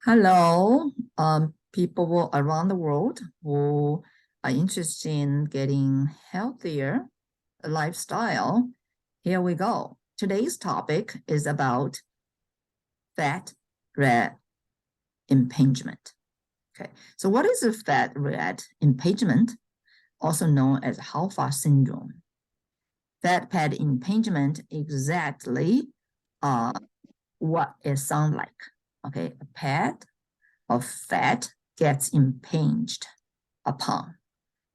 Hello, people around the world who are interested in getting healthier lifestyle. Here we go. Today's topic is about fat rat impingement. Okay, so what is a fat rat impingement, also known as Halfa syndrome? Fat pad impingement exactly what it sounds like. Okay, a pad of fat gets impinged upon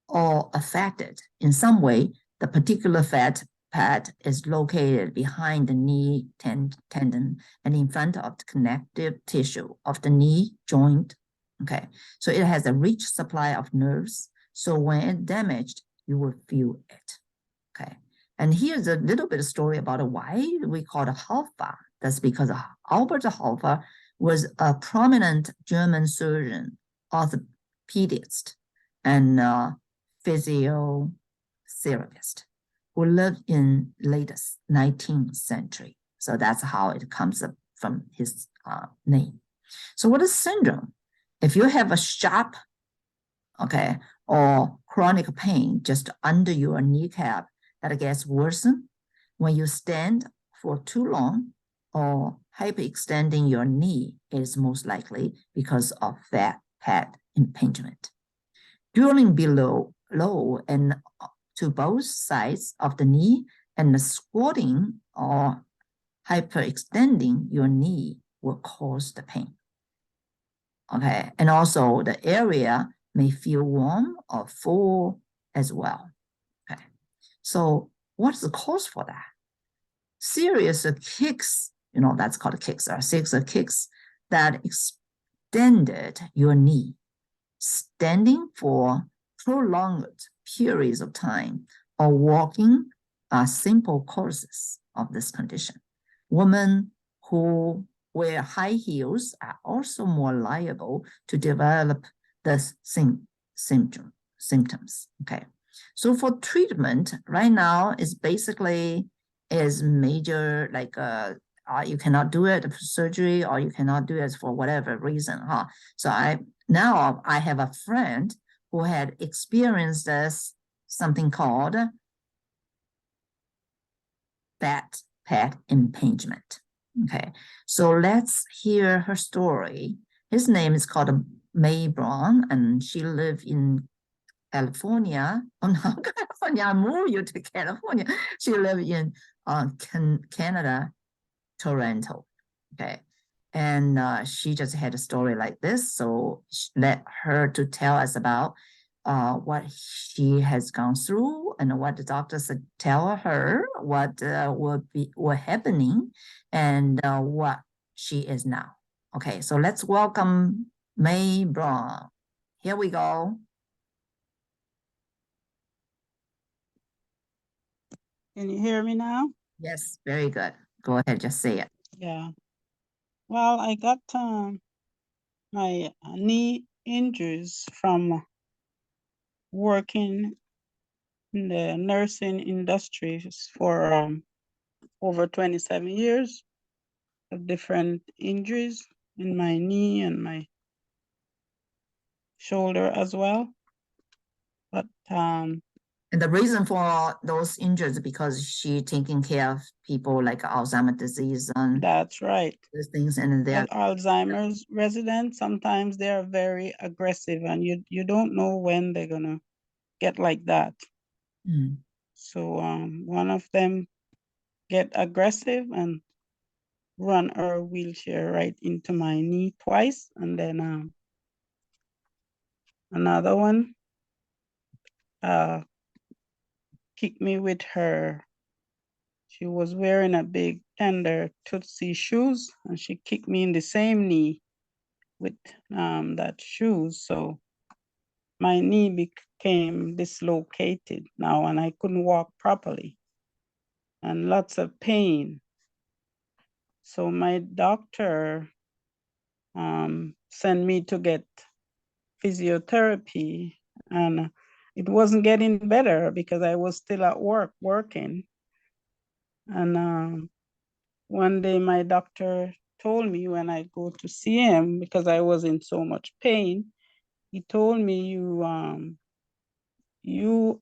or affected in some way. The particular fat pad is located behind the knee tendon and in front of the connective tissue of the knee joint. Okay, so it has a rich supply of nerves. So when it's damaged, you will feel it. Okay, and here's a little bit of story about why we call it Hoffa. That's because Albert Hoffa was a prominent German surgeon, orthopedist, and physiotherapist who lived in late 19th century. So that's how it comes up from his name. So what is syndrome? If you have a sharp, okay, or chronic pain just under your kneecap that gets worsened when you stand for too long or hyperextending your knee is most likely because of fat pad impingement. Drilling below, low and to both sides of the knee and squatting or hyperextending your knee will cause the pain. Okay, and also the area may feel warm or full as well. Okay, so what's the cause for that? Serious kicks, that's called kicks, or serious kicks that extended your knee, standing for prolonged periods of time, or walking are simple causes of this condition. Women who wear high heels are also more liable to develop the symptoms. Okay, so for treatment right now is basically is major like you cannot do it for surgery or you cannot do it for whatever reason, huh? So I have a friend who had experienced this something called fat pad impingement. Okay, so let's hear her story. His name is called May Brown, and she lived in California. Oh no, California! I moved you to California. She lived in Canada, Toronto. Okay, and she just had a story like this. So let her to tell us about what she has gone through and what the doctors tell her what will happening and what she is now. Okay, so let's welcome May Brown. Here we go. Can you hear me now? Yes, very good. Go ahead, just say it. Yeah. Well, I got my knee injuries from working in the nursing industry for over 27 years of different injuries in my knee and my shoulder as well. But And the reason for those injuries is because she taking care of people like Alzheimer's disease and that's right. those things, and they're Alzheimer's residents, sometimes they're very aggressive and you don't know when they're gonna get like that. So one of them get aggressive and run her wheelchair right into my knee twice, and then another one kicked me with her. She was wearing a big tender Tootsie shoes, and she kicked me in the same knee with that shoes. So my knee became dislocated now, and I couldn't walk properly, and lots of pain. So my doctor sent me to get physiotherapy, and it wasn't getting better because I was still at work working. And one day my doctor told me when I go to see him, because I was in so much pain, he told me you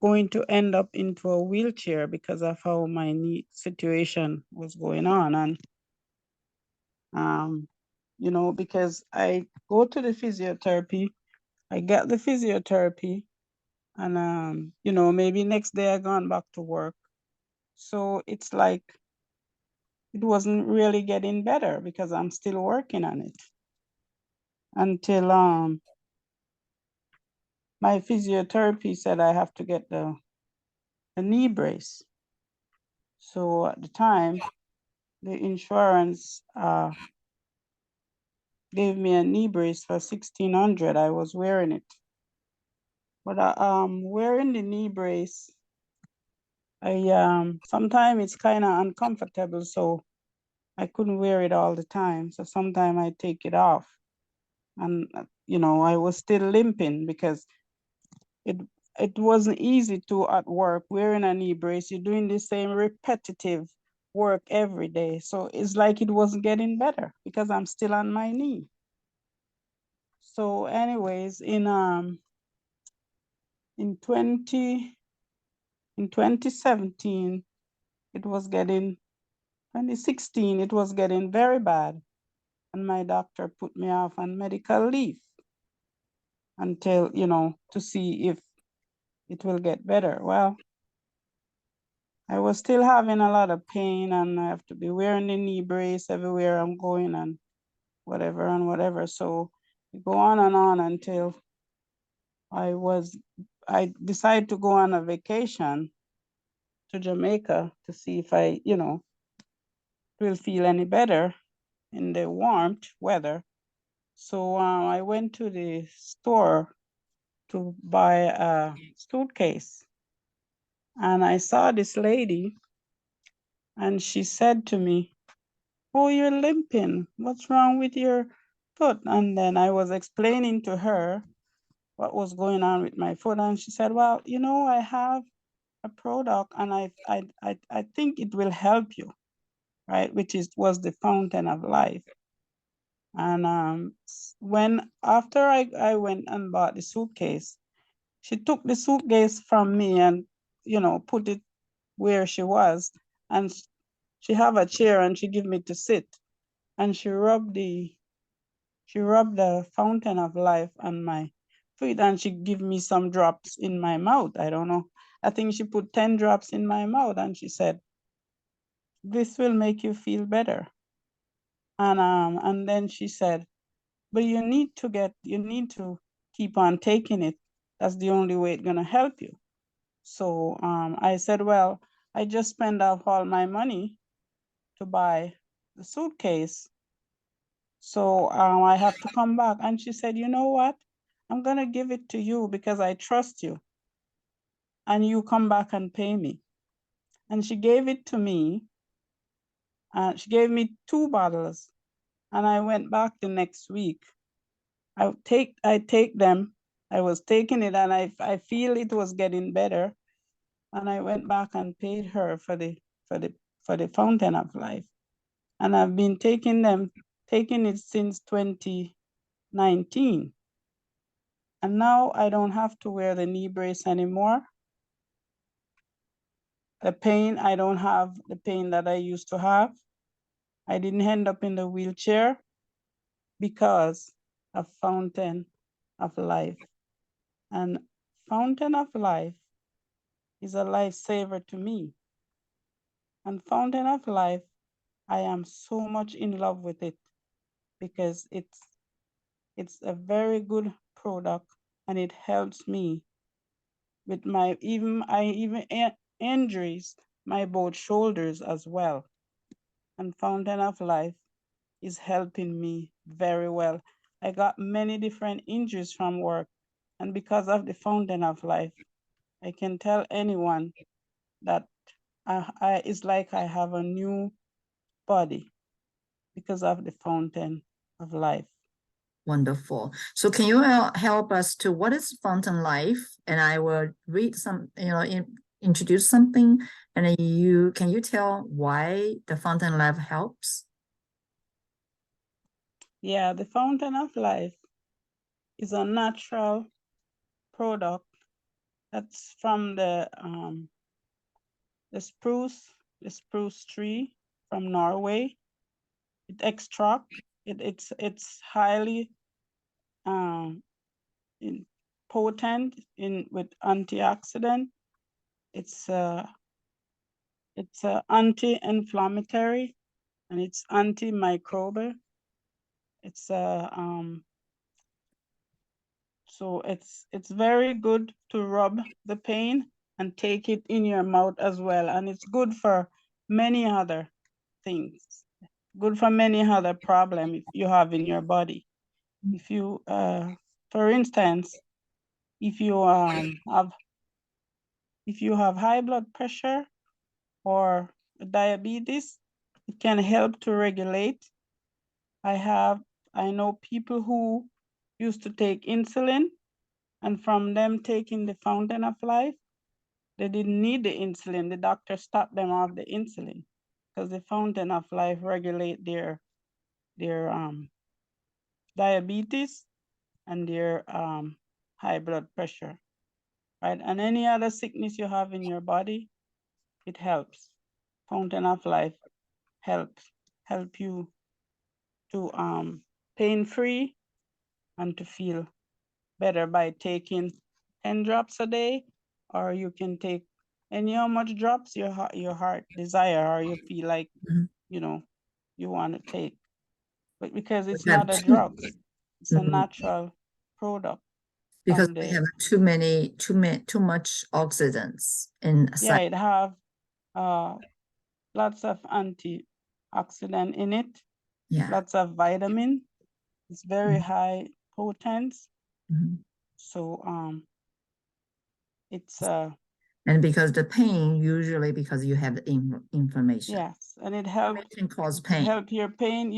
going to end up into a wheelchair because of how my knee situation was going on. And because I go to the physiotherapy, I get the physiotherapy, and maybe next day I gone back to work. So it's like it wasn't really getting better because I'm still working on it until my physiotherapy said I have to get the knee brace. So at the time, the insurance gave me a knee brace for $1,600. I was wearing it, but wearing the knee brace, I sometimes it's kind of uncomfortable, so I couldn't wear it all the time. So sometimes I take it off, and I was still limping because it wasn't easy to at work wearing a knee brace. You're doing the same repetitive work every day, so it's like it wasn't getting better because I'm still on my knee. So, anyways, in 2017, it was getting 2016, it was getting very bad, and my doctor put me off on medical leave until to see if it will get better. Well, I was still having a lot of pain, and I have to be wearing the knee brace everywhere I'm going and whatever. So it go on and on until I decided to go on a vacation to Jamaica to see if I, will feel any better in the warmth weather. So I went to the store to buy a suitcase, and I saw this lady, and she said to me, "Oh, you're limping. What's wrong with your foot?" And then I was explaining to her what was going on with my foot, and she said, "Well, I have a product, and I think it will help you, right?" Which was the Fountain of Life. And after I went and bought the suitcase, she took the suitcase from me and put it where she was, and she have a chair and she give me to sit, and she rubbed the Fountain of Life on my feet, and she give me some drops in my mouth. I don't know. I think she put 10 drops in my mouth, and she said, "This will make you feel better." And then she said, "But you need to keep on taking it. That's the only way it's gonna help you." So I said, "Well, I just spent off all my money to buy the suitcase. So I have to come back." And she said, "You know what? I'm gonna give it to you because I trust you, and you come back and pay me." And she gave it to me. She gave me 2 bottles, and I went back the next week. I take them. I was taking it, and I feel it was getting better. And I went back and paid her for the Fountain of Life. And I've been taking it since 2019. And now I don't have to wear the knee brace anymore. I don't have the pain that I used to have. I didn't end up in the wheelchair because of Fountain of Life. And Fountain of Life is a lifesaver to me. And Fountain of Life, I am so much in love with it because it's a very good product, and it helps me with my injuries, my both shoulders as well. And Fountain of Life is helping me very well. I got many different injuries from work, and because of the Fountain of Life, I can tell anyone that it's like I have a new body because of the Fountain of Life. Wonderful. So can you help us to what is Fountain Life? And I will read some, introduce something, and then can you tell why the Fountain Life helps? Yeah, the fountain of life is a natural product that's from the spruce tree from Norway. It extract it's highly um, potent with antioxidant. It's anti-inflammatory and it's antimicrobial. It's so it's very good to rub the pain and take it in your mouth as well, and it's good for many other things. Good for many other problems you have in your body. If you, for instance, if you have high blood pressure or diabetes, it can help to regulate. I know people who used to take insulin, and from them taking the fountain of life, they didn't need the insulin. The doctor stopped them off the insulin because the fountain of life regulate their diabetes and their high blood pressure, right? And any other sickness you have in your body, it helps. Fountain of life help you to pain-free and to feel better by taking 10 drops a day, or you can take any how much drops your heart desire or you feel like Mhm. you want to take. But because it's We have not a too, drug, it's a natural product because from we the have too much oxidants yeah, inside. it have lots of antioxidant in it, Yeah. lots of vitamin. It's very high potent. Mhm. So it's And because the pain, usually because you have inflammation. yes, and it helps Inflammation cause pain. help your pain.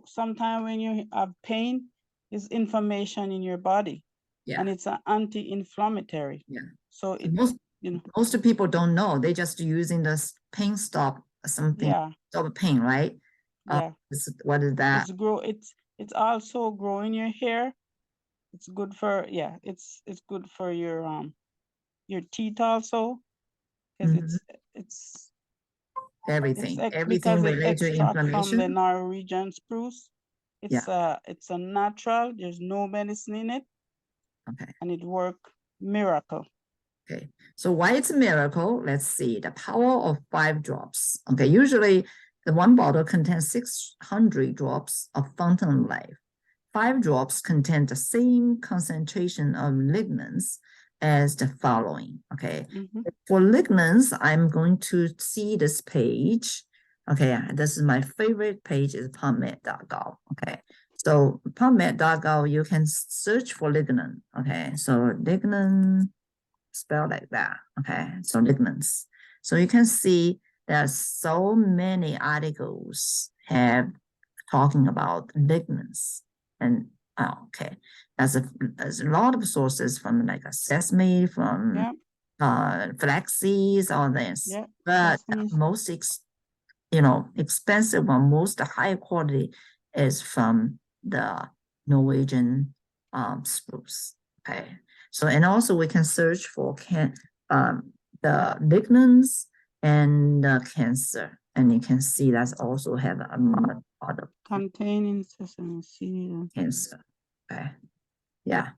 Sometimes when you have pain, is inflammation in your body, Yeah. and it's an anti-inflammatory. Yeah. So it Most people don't know. They just using the pain stop something yeah, stop pain, right? yeah. What is that? It's also growing your hair. It's good for it's good for your teeth also because Mhm. it's Everything because it related to extract from the inflammation. Norwegian spruce. Yeah. It's a natural. There's no medicine in it, Okay. and it work miracle. Okay. So why it's a miracle? Let's see. The power of 5 drops. Okay. Usually the one bottle contains 600 drops of fountain life. 5 drops contain the same concentration of lignans as the following. Okay. For lignans, I'm going to see this page. Okay, this is my favorite page is PubMed.gov. Okay, so PubMed.gov, you can search for lignan. Okay, so lignan spelled like that. Okay, so lignans. So you can see there are so many articles have talking about lignans. And okay, there's a lot of sources from like a sesame, from flax seeds, all this. Yeah, But sesame. most expensive one, most high quality is from the Norwegian spruce. Okay. So and also we can search for the lignans and cancer. And you can see that's also have a lot of Containing sesame seed. cancer. Okay. Yeah.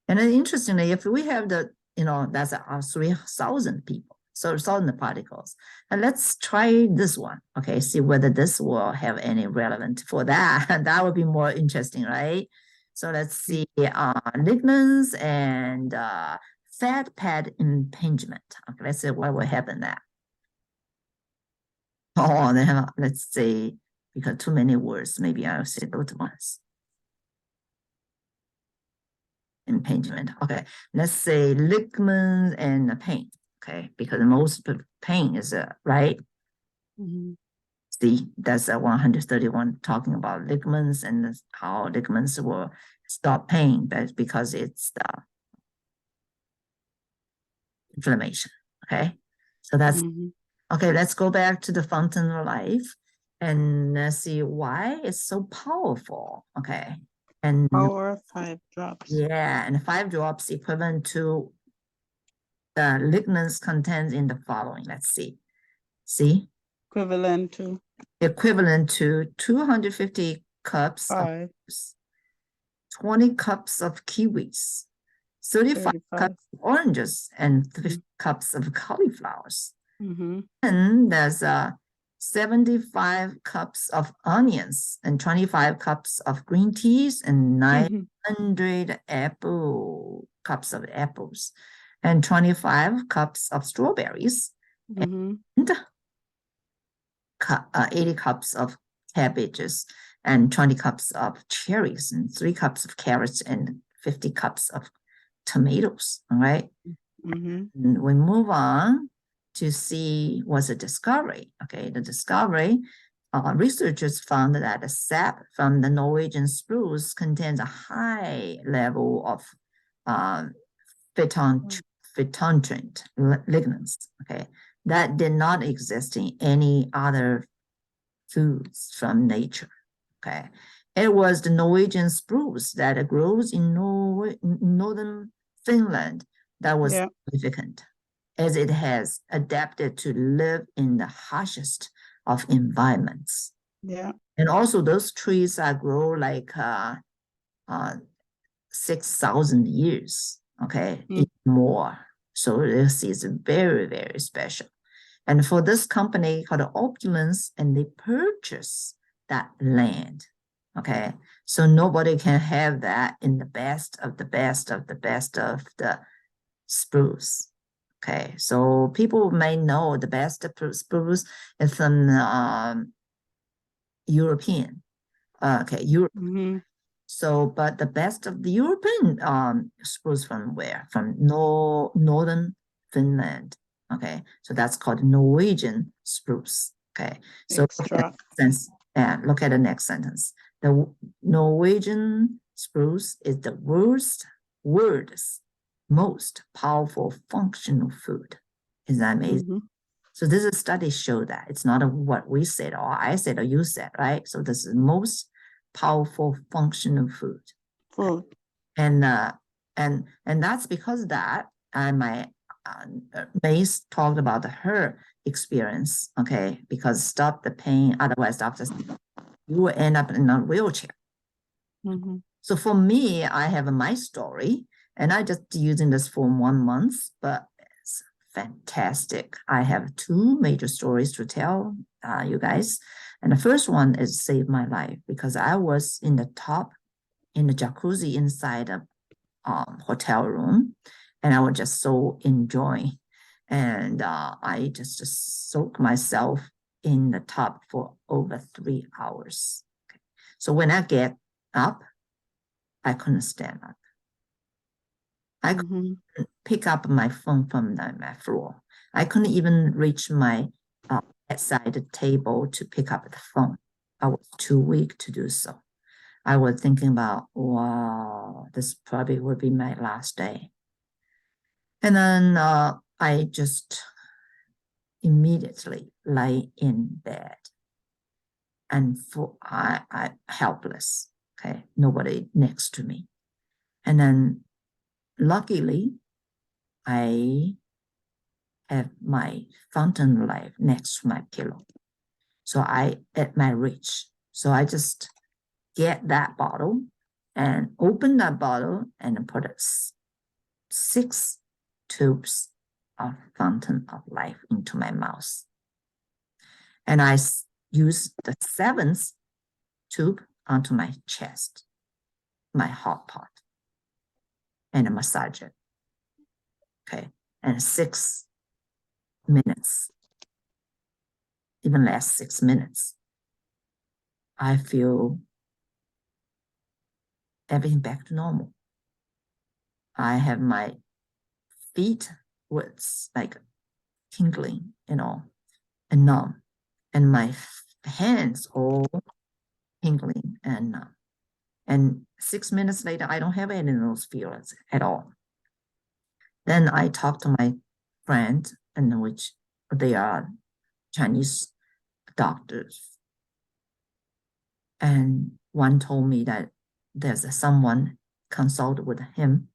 And then interestingly, if we have that's 3,000 people, so 1,000 particles. And let's try this one. Okay, see whether this will have any relevant for that. That would be more interesting, right? So let's see lignans and fat pad impingement. Okay, let's see what will happen there. Oh, then let's see, because too many words, maybe I'll say those ones. Impingement. Okay, let's say ligaments and pain. Okay, because most pain is right. See, that's 131 talking about ligaments and how ligaments will stop pain. That's because it's the inflammation. Okay, so that's okay. Let's go back to the fountain of life. And let's see why it's so powerful. Okay. And Power 5 drops. yeah, and 5 drops equivalent to the lignans content in the following. Let's see. See? Equivalent to Equivalent to 250 cups of 5, 20 cups of kiwis, 35 35. cups of oranges, and 50 Mm. cups of cauliflowers. Mm-hmm. And there's 75 cups of onions and 25 cups of green teas and 900 cups of apples and 25 cups of strawberries Mm-hmm. and 80 cups of cabbages and 20 cups of cherries and 3 cups of carrots and 50 cups of tomatoes. All right. Mm-hmm. And we move on to see what's a discovery. Okay, the discovery, researchers found that the sap from the Norwegian spruce contains a high level of phytonutrient lignans. Okay, that did not exist in any other foods from nature. Okay, it was the Norwegian spruce that grows in northern Finland that was significant, as it has adapted to live in the harshest of environments. Yeah. And also those trees are grow like 6,000 years, okay, more. So this is very, very special. And for this company called Opulence, and they purchase that land, okay? So nobody can have that in the best of the best of the best of the spruce. Okay, so people may know the best spruce is from European. Okay, Europe. Mm-hmm. So, but the best of the European spruce from where? From northern Finland. Okay, so that's called Norwegian spruce. Okay, so look at the next sentence. The Norwegian spruce is the world's most powerful functional food. Is that amazing? Mm-hmm. So this is studies show that it's not what we said or I said or you said, right? So this is most powerful functional food. Food. And that's because that my Mace talked about her experience, okay, because stop the pain, otherwise doctor you will end up in a wheelchair. Mm-hmm. So for me, I have my story, and I just using this for 1 month, but it's fantastic. I have 2 major stories to tell you guys. And the first one is saved my life because I was in the jacuzzi inside a hotel room, and I was just so enjoying. And I just soaked myself in the tub for over 3 hours. Okay. So when I get up, I couldn't stand up. I couldn't pick up my phone from my floor. I couldn't even reach my bedside table to pick up the phone. I was too weak to do so. I was thinking about, wow, this probably would be my last day. And then I just immediately lay in bed and I helpless. Okay, nobody next to me. And then luckily, I have my fountain light next to my pillow. So I at my reach. So I just get that bottle and open that bottle and put 6 tubes of fountain of life into my mouth. And I use the 7th tube onto my chest, my hot pot, and massage it. Okay, and 6 minutes, even less 6 minutes, I feel everything back to normal. I have my feet was like tingling, and numb, and my hands all tingling and numb. And 6 minutes later, I don't have any of those feelings at all. Then I talked to my friend, and which they are Chinese doctors, And one told me that there's someone consulted with him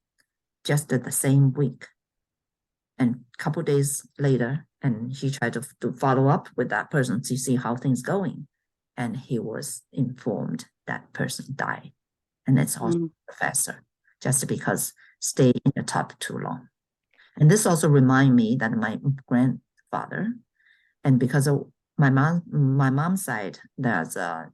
just the same week. And a couple days later, and he tried to follow up with that person to see how things going. And he was informed that person died. And it's also professor, just because stay in the tub too long. And this also remind me that my grandfather, and because of my mom's side, there's a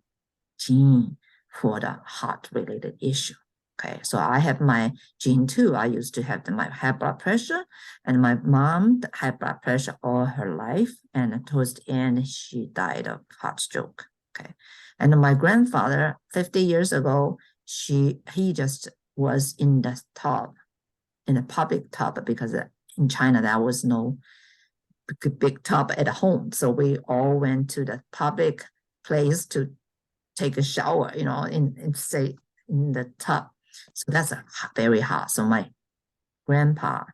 gene for the heart related issue. Okay, so I have my gene too. I used to have my high blood pressure, and my mom had blood pressure all her life. And towards the end, she died of heart stroke. Okay, and my grandfather, 50 years ago, he just was in the tub, in a public tub, because in China there was no big tub at home, so we all went to the public place to take a shower, in say in the tub. So that's very hard. So my grandpa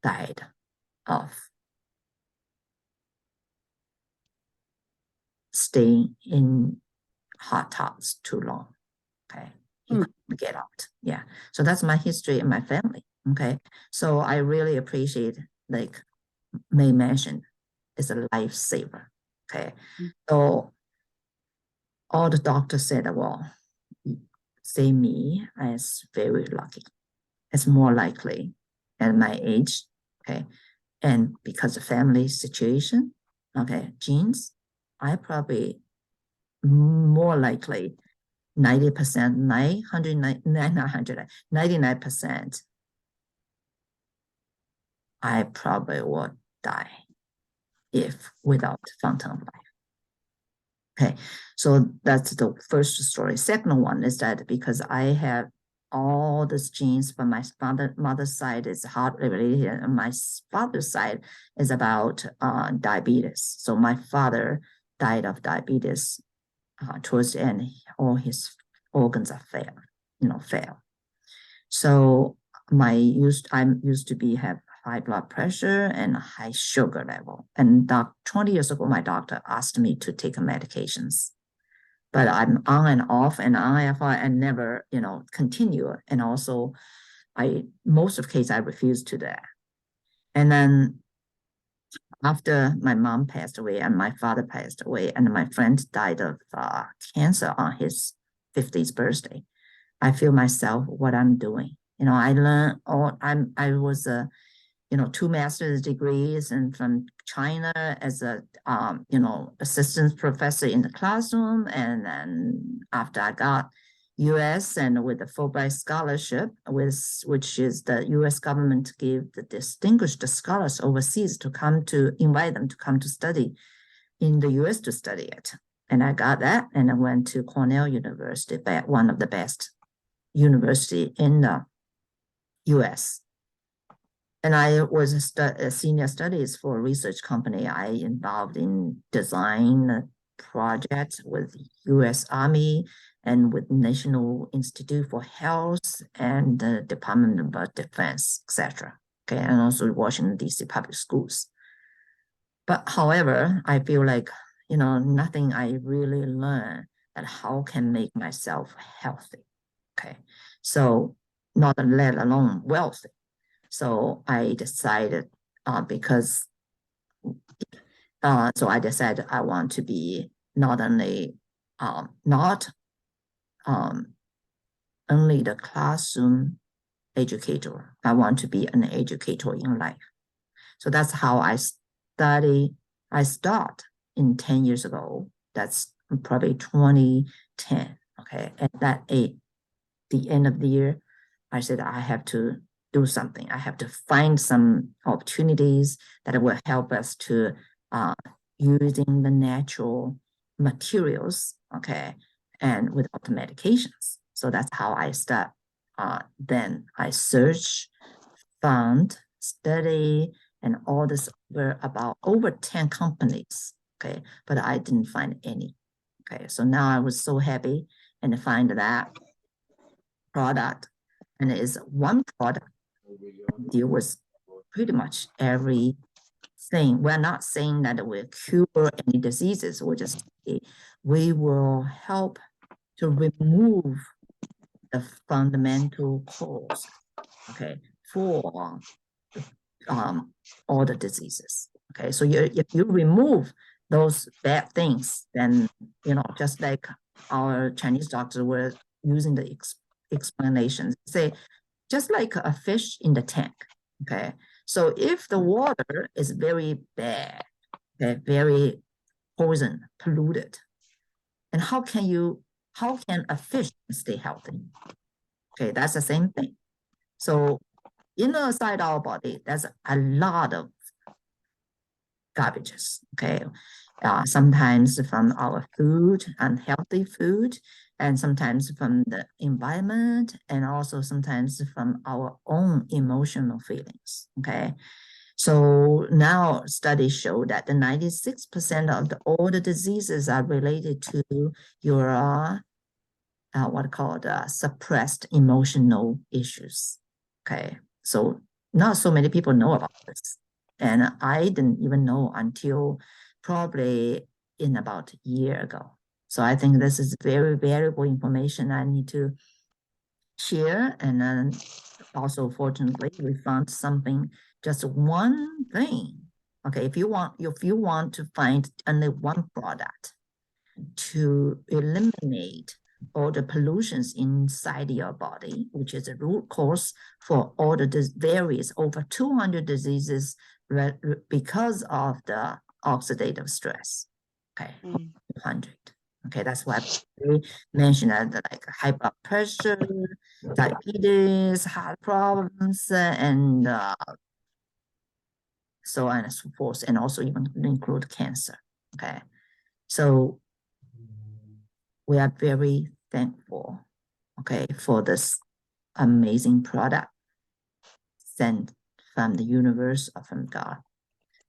died of staying in hot tubs too long. Okay. He couldn't get out. Yeah. So that's my history in my family. Okay. So I really appreciate, like May mentioned, it's a lifesaver. Okay. So all the doctors said, well, say me as very lucky. It's more likely at my age, okay, and because of family situation, okay, genes, I probably more likely 90%, 99%, I probably would die if without fountain of life. Okay, so that's the first story. Second one is that because I have all these genes, but my mother's side is heart related, and my father's side is about diabetes. So my father died of diabetes towards the end. All his organs are fail. So I used to have high blood pressure and high sugar level. And 20 years ago, my doctor asked me to take medications, but I'm on and off and on and off and never, continue. And also most of the case, I refused to that. And then after my mom passed away and my father passed away and my friend died of cancer on his 50th birthday, I feel myself what I'm doing. I learned I was 2 master's degrees and from China as a assistant professor in the classroom, and then after I got U.S. and with the Fulbright scholarship, which is the U.S. government gave the distinguished scholars overseas to invite them to come to study in the U.S. to study it, and I got that, and I went to Cornell University, one of the best university in the U.S. And I was a senior studies for a research company. I involved in design projects with U.S. Army and with National Institute for Health and the Department of Defense, etc. Okay, and also Washington D.C. public schools. But however, I feel like nothing I really learned that how can make myself healthy. Okay, so not let alone wealthy. So I decided so I decided I want to be not only not only the classroom educator. I want to be an educator in life. So that's how I start in 10 years ago. That's probably 2010. Okay, at the end of the year, I said I have to do something. I have to find some opportunities that will help us to using the natural materials, okay, and without the medications. So that's how I start. Then I search, found, study, and all this about over 10 companies, okay, but I didn't find any. Okay, so now I was so happy and find that product, and it is one product deal with pretty much everything. We're not saying that we'll cure any diseases. We just say we will help to remove the fundamental cause, okay, for all the diseases. Okay, so if you remove those bad things, then just like our Chinese doctors were using the explanations, say just like a fish in the tank. Okay, so if the water is very bad, okay, very poison, polluted, and how can a fish stay healthy? Okay, that's the same thing. So inside our body, there's a lot of garbages. Okay, sometimes from our food, unhealthy food, and sometimes from the environment, and also sometimes from our own emotional feelings. Okay, so now studies show that the 96% of all the diseases are related to your what called suppressed emotional issues. Okay, so not so many people know about this, and I didn't even know until probably in about a year ago. So I think this is very valuable information I need to share. And then also, fortunately, we found something, just one thing. Okay, if you want to find only one product to eliminate all the pollutions inside your body, which is a root cause for all the various over 200 diseases because of the oxidative stress. Okay, 200. Okay, that's why we mentioned that like high blood pressure, diabetes, heart problems, and so on and so forth, and also even include cancer. Okay, so we are very thankful, okay, for this amazing product sent from the universe or from God.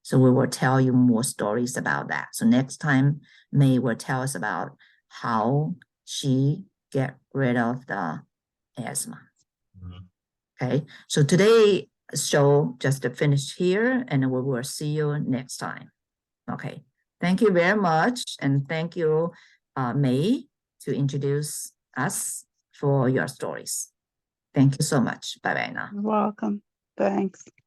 So we will tell you more stories about that. So next time, May will tell us about how she get rid of the asthma. Okay, so today show just finished here, and we will see you next time. Okay, thank you very much, and thank you, May, to introduce us for your stories. Thank you so much. Bye bye now. You're welcome. Thanks.